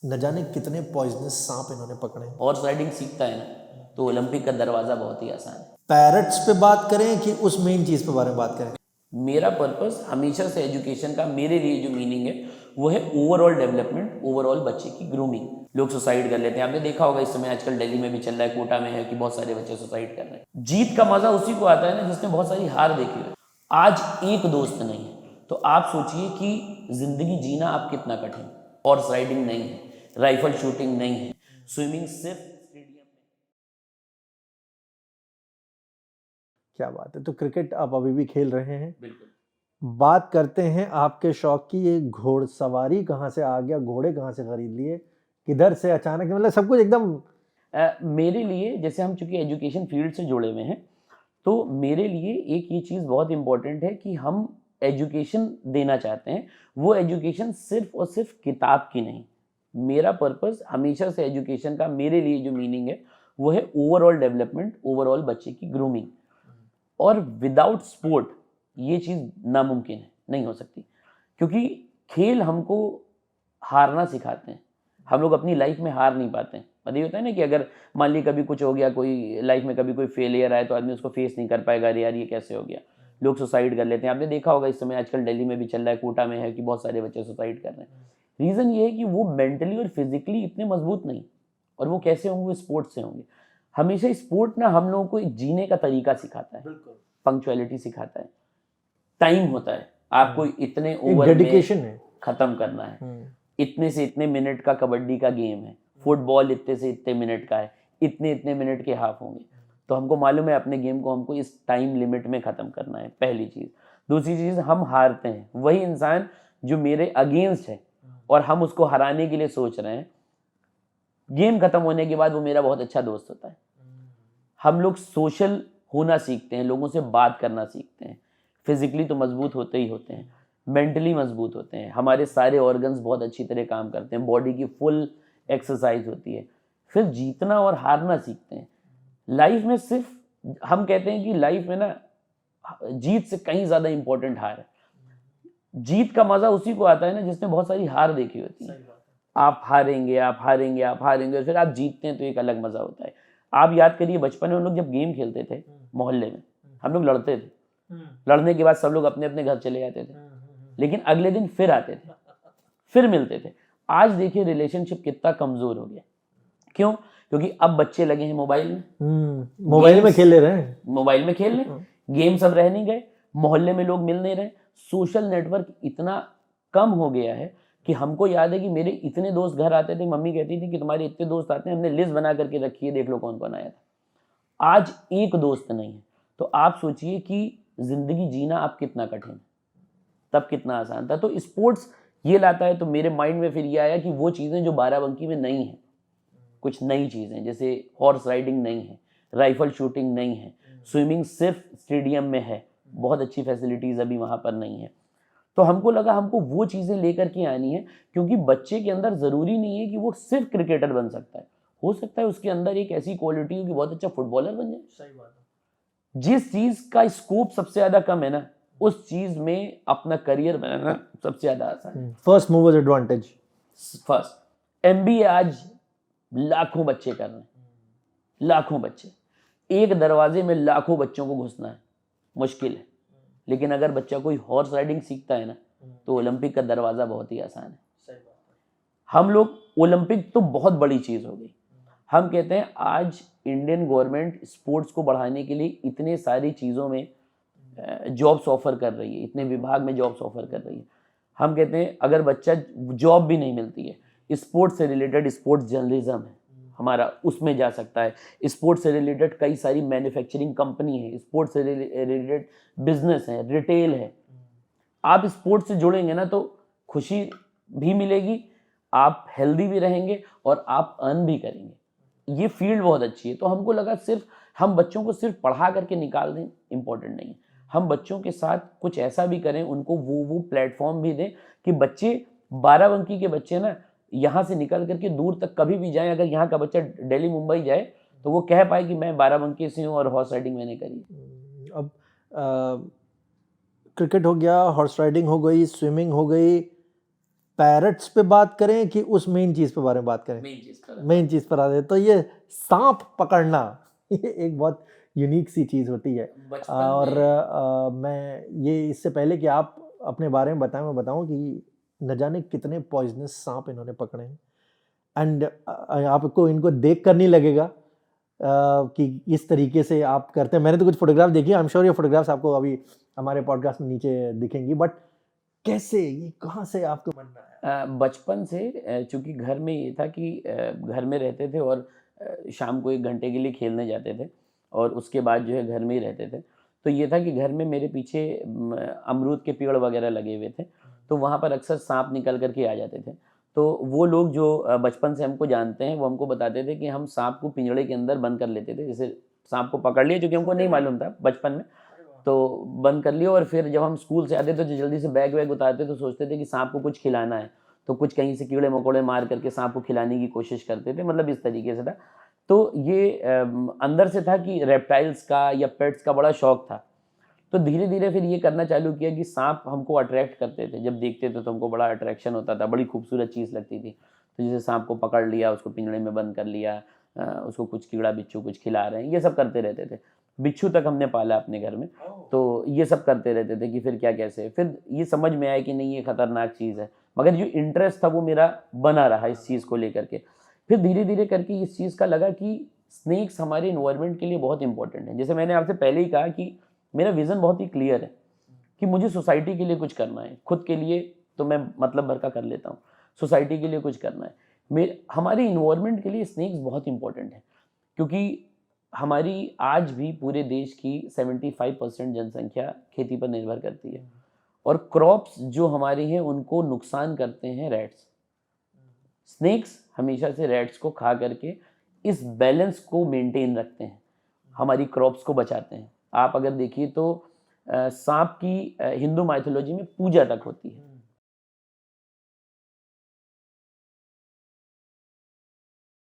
न जाने कितने पॉइजनस सांप इन्होंने पकड़े। हॉर्स राइडिंग सीखता है ना तो ओलंपिक का दरवाज़ा बहुत ही आसान है। पैरट्स पे बात करें कि उस मेन चीज़ पे बारे में बात करें? मेरा पर्पस हमेशा से एजुकेशन का, मेरे लिए जो मीनिंग है वो है ओवरऑल डेवलपमेंट, ओवरऑल बच्चे की ग्रूमिंग। लोग सुसाइड कर लेते हैं, आपने देखा होगा इस समय आजकल दिल्ली में भी चल रहा है, कोटा में है कि बहुत सारे बच्चे सुसाइड कर रहे हैं। जीत का मजा उसी को आता है ना जिसने बहुत सारी हार देखी हो। आज एक दोस्त नहीं है तो आप सोचिए कि जिंदगी जीना आप कितना कठिन। हॉर्स राइडिंग नहीं है, राइफल शूटिंग नहीं है, स्विमिंग सिर्फ स्टेडियम में। क्या बात है। तो क्रिकेट आप अभी भी खेल रहे हैं? बिल्कुल। बात करते हैं आपके शौक की। ये घोड़सवारी कहाँ से आ गया, घोड़े कहाँ से खरीद लिए, किधर से अचानक, मतलब सब कुछ एकदम। मेरे लिए, जैसे हम चूंकि एजुकेशन फील्ड से जुड़े हुए हैं, तो मेरे लिए एक ये चीज़ बहुत इंपॉर्टेंट है कि हम एजुकेशन देना चाहते हैं। वो एजुकेशन सिर्फ और सिर्फ किताब की नहीं। मेरा पर्पस हमेशा से एजुकेशन का, मेरे लिए जो मीनिंग है वो है ओवरऑल डेवलपमेंट, ओवरऑल बच्चे की ग्रूमिंग। और विदाउट स्पोर्ट ये चीज़ नामुमकिन है, नहीं हो सकती। क्योंकि खेल हमको हारना सिखाते हैं। हम लोग अपनी लाइफ में हार नहीं पाते हैं। मतलब ये होता है ना कि अगर मान ली कभी कुछ हो गया, कोई लाइफ में कभी कोई फेलियर आए तो आदमी उसको फेस नहीं कर पाएगा, अरे यार ये कैसे हो गया। लोग सुसाइड कर लेते हैं, आपने देखा होगा इस समय आजकल दिल्ली में भी चल रहा है, कोटा में है कि बहुत सारे बच्चे सुसाइड कर रहे हैं। रीज़न ये है कि वो मेंटली और फिजिकली इतने मजबूत नहीं। और वो कैसे होंगे? वो स्पोर्ट्स से होंगे। हमेशा स्पोर्ट ना हम लोगों को एक जीने का तरीका सिखाता है, पंक्चुअलिटी सिखाता है, टाइम होता है, आपको इतने ओवर में डेडिकेशन है। खत्म करना है, इतने से इतने मिनट का कबड्डी का गेम है, फुटबॉल इतने से इतने मिनट का है, इतने इतने मिनट के हाफ होंगे। तो हमको मालूम है अपने गेम को हमको इस टाइम लिमिट में ख़त्म करना है, पहली चीज़। दूसरी चीज़, हम हारते हैं, वही इंसान जो मेरे अगेंस्ट है और हम उसको हराने के लिए सोच रहे हैं, गेम खत्म होने के बाद वो मेरा बहुत अच्छा दोस्त होता है। हम लोग सोशल होना सीखते हैं, लोगों से बात करना सीखते हैं। फिजिकली तो मजबूत होते ही होते हैं, मेंटली मजबूत होते हैं, हमारे सारे ऑर्गन्स बहुत अच्छी तरह काम करते हैं, बॉडी की फुल एक्सरसाइज होती है। फिर जीतना और हारना सीखते हैं। लाइफ में सिर्फ, हम कहते हैं कि लाइफ में ना जीत से कहीं ज़्यादा इंपॉर्टेंट हार है। जीत का मज़ा उसी को आता है ना जिसने बहुत सारी हार देखी होती है। आप हारेंगे, आप हारेंगे, आप हारेंगे, और फिर आप जीतते हैं तो एक अलग मज़ा होता है। आप याद करिए बचपन में हम लोग जब गेम खेलते थे मोहल्ले में, हम लोग लड़ते थे, लड़ने के बाद सब लोग अपने अपने घर चले जाते थे, लेकिन अगले दिन फिर आते थे, फिर मिलते थे। आज देखिए रिलेशनशिप कितना कमज़ोर हो गया। क्यों? क्योंकि अब बच्चे लगे हैं मोबाइल में, मोबाइल में खेल ले रहे हैं। मोबाइल में खेल रहे, गेम सब रह नहीं गए, मोहल्ले में लोग मिल नहीं रहे, सोशल नेटवर्क इतना कम हो गया है कि हमको याद है कि मेरे इतने दोस्त घर आते थे, मम्मी कहती थी कि तुम्हारे इतने दोस्त आते हैं, हमने लिस्ट बना करके रखी है, देख लो कौन कौन आया था। आज एक दोस्त नहीं है तो आप सोचिए कि जिंदगी जीना आप कितना कठिन, तब कितना आसान था। तो स्पोर्ट्स ये लाता है। तो मेरे माइंड में फिर ये आया कि वो चीज़ें जो बाराबंकी में नहीं है, कुछ नई चीज़ें, जैसे हॉर्स राइडिंग नहीं है, राइफल शूटिंग नहीं है, स्विमिंग सिर्फ स्टेडियम में है, बहुत अच्छी फैसिलिटीज़ अभी वहाँ पर नहीं है। तो हमको लगा हमको वो चीज़ें लेकर के आनी है, क्योंकि बच्चे के अंदर ज़रूरी नहीं है कि वो सिर्फ क्रिकेटर बन सकता है, हो सकता है उसके अंदर एक ऐसी क्वालिटी हो कि बहुत अच्छा फुटबॉलर बन जाए। सही बात है। जिस चीज़ का स्कोप सबसे ज़्यादा कम है ना, उस चीज़ में अपना करियर बनाना सबसे ज़्यादा आसान है। First movers advantage. First, MBA आज लाखों बच्चे कर रहे हैं, लाखों बच्चे। एक दरवाजे में लाखों बच्चों को घुसना है, मुश्किल है। लेकिन अगर बच्चा कोई हॉर्स राइडिंग सीखता है ना तो ओलंपिक का दरवाज़ा बहुत ही आसान है। सही बात है। हम लोग, ओलंपिक तो बहुत बड़ी चीज़ हो गई। हम कहते हैं आज इंडियन गवर्नमेंट स्पोर्ट्स को बढ़ाने के लिए इतने सारी चीज़ों में जॉब्स ऑफर कर रही है, इतने विभाग में जॉब्स ऑफर कर रही है। हम कहते हैं अगर बच्चा जॉब भी नहीं मिलती है, स्पोर्ट्स से रिलेटेड, स्पोर्ट्स जर्नलिज्म है हमारा, उसमें जा सकता है। स्पोर्ट्स से रिलेटेड कई सारी मैन्युफैक्चरिंग कंपनी है, स्पोर्ट्स से रिलेटेड बिजनेस है, रिटेल है। आप स्पोर्ट्स से जुड़ेंगे ना तो खुशी भी मिलेगी, आप हेल्दी भी रहेंगे और आप अर्न भी करेंगे। ये फील्ड बहुत अच्छी है। तो हमको लगा सिर्फ हम बच्चों को सिर्फ पढ़ा करके निकाल दें, इंपॉर्टेंट नहीं है। हम बच्चों के साथ कुछ ऐसा भी करें, उनको वो प्लेटफॉर्म भी दें कि बच्चे, बाराबंकी के बच्चे ना यहाँ से निकल करके दूर तक कभी भी जाएं। अगर यहाँ का बच्चा दिल्ली मुंबई जाए तो वो कह पाए कि मैं बाराबंकी से हूँ और हॉर्स राइडिंग मैंने करी। अब क्रिकेट हो गया, हॉर्स राइडिंग हो गई, स्विमिंग हो गई, पैरट्स पे बात करें कि उस मेन चीज पे बारे में बात करें? मेन चीज पर आते हैं तो ये सांप पकड़ना ये एक बहुत यूनिक सी चीज होती है। और मैं ये इससे पहले कि आप अपने बारे में बताएं, मैं बताऊं कि न जाने कितने पॉइजनस सांप इन्होंने पकड़े हैं। एंड आपको इनको देख कर नहीं लगेगा कि इस तरीके से आप करते हैं। मैंने तो कुछ फोटोग्राफ देखी, आई एम श्योर ये फोटोग्राफ्स आपको अभी हमारे पॉडकास्ट में नीचे दिखेंगी, बट कैसे, ये कहाँ से आपको मन में आया? बचपन से चूंकि घर में ये था कि घर में रहते थे और शाम को 1 घंटे के लिए खेलने जाते थे और उसके बाद जो है घर में ही रहते थे। तो ये था कि घर में मेरे पीछे अमरूद के पेड़ वगैरह लगे हुए थे, तो वहाँ पर अक्सर सांप निकल करके आ जाते थे। तो वो लोग जो बचपन से हमको जानते हैं वो हमको बताते थे कि हम सांप को पिंजड़े के अंदर बंद कर लेते थे। जैसे सांप को पकड़ लिया, जो कि हमको नहीं मालूम था बचपन में, तो बंद कर लिया। और फिर जब हम स्कूल से आते थे तो जल्दी से बैग वैग उतारते तो सोचते थे कि सांप को कुछ खिलाना है, तो कुछ कहीं से कीड़े मकोड़े मार करके सांप को खिलाने की कोशिश करते थे, मतलब इस तरीके से था। तो ये अंदर से था कि रेप्टाइल्स का या पेट्स का बड़ा शौक था। तो धीरे धीरे फिर ये करना चालू किया कि सांप हमको अट्रैक्ट करते थे, जब देखते थे तो हमको बड़ा अट्रैक्शन होता था, बड़ी खूबसूरत चीज़ लगती थी। तो जैसे सांप को पकड़ लिया, उसको पिंजड़े में बंद कर लिया, उसको कुछ कीड़ा बिच्छू कुछ खिला रहे हैं, ये सब करते रहते थे। बिच्छू तक हमने पाला अपने घर में, तो ये सब करते रहते थे कि फिर क्या कैसे। फिर ये समझ में आया कि नहीं ये खतरनाक चीज़ है, मगर जो इंटरेस्ट था वो मेरा बना रहा इस चीज़ को लेकर के। फिर धीरे धीरे करके इस चीज़ का लगा कि स्नेक्स हमारे इन्वायरमेंट के लिए बहुत इंपॉर्टेंट है। जैसे मैंने आपसे पहले ही कहा कि मेरा विज़न बहुत ही क्लियर है कि मुझे सोसाइटी के लिए कुछ करना है। खुद के लिए तो मैं मतलब भर का कर लेता हूँ, सोसाइटी के लिए कुछ करना है। हमारे इन्वायरमेंट के लिए स्नेक्स बहुत इंपॉर्टेंट है, क्योंकि हमारी आज भी पूरे देश की 75% जनसंख्या खेती पर निर्भर करती है, और क्रॉप्स जो हमारी हैं उनको नुकसान करते हैं रैट्स। स्नेक्स हमेशा से रैट्स को खा करके इस बैलेंस को मेंटेन रखते हैं, हमारी क्रॉप्स को बचाते हैं। आप अगर देखिए तो सांप की हिंदू माइथोलॉजी में पूजा तक होती है।